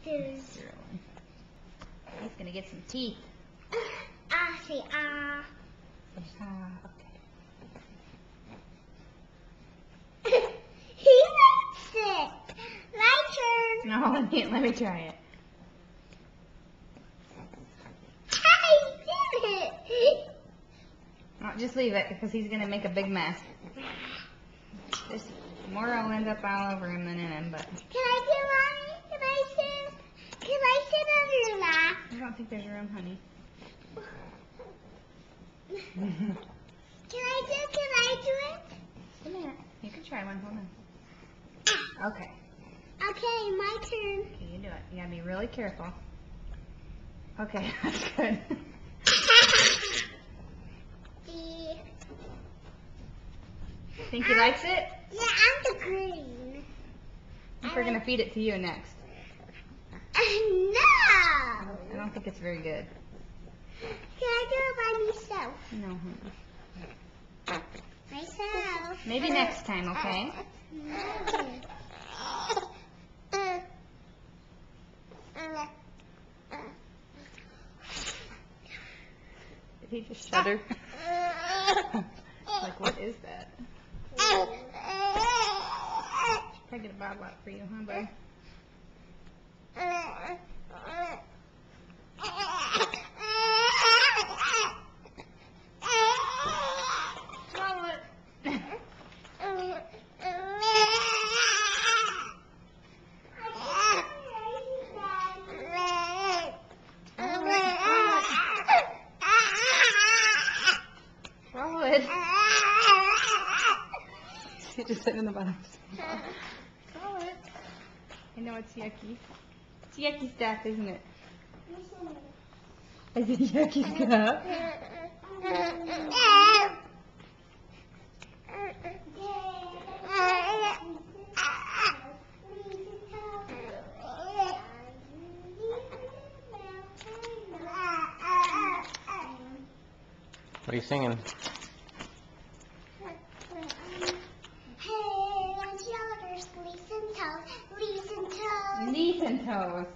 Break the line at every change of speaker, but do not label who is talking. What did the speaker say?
There's.
He's gonna get some teeth.
Say ah.
Okay.
He likes it. My turn.
No, let me try it.
I did it.
Oh, just leave it because he's gonna make a big mess. This more will end up all over him than in him, but.
Can I do mommy? Can I sit on your lap?
I don't think there's room, honey.
Can I do it?
Just a minute. You can try one. Hold on. Okay.
Okay, my turn.
Okay, you do it. You gotta be really careful. Okay, that's good. Think he likes it?
Yeah, I'm the green.
I think we're gonna feed it to you next.
No!
I don't think it's very good.
Can I do it by myself?
No, honey.
Myself.
Maybe next time, okay? Did he just shudder? Like, what is that? Should I get a bottle out for you, huh, bud? Swallow it. Swallow it. He's just sitting in the bottom. Swallow it. I know it's yucky. It's yucky stuff, isn't it? Is it yucky stuff?
What are you singing?
Hey, lunch yellers, leaves and toes, leaves and toes.
Knees and toes.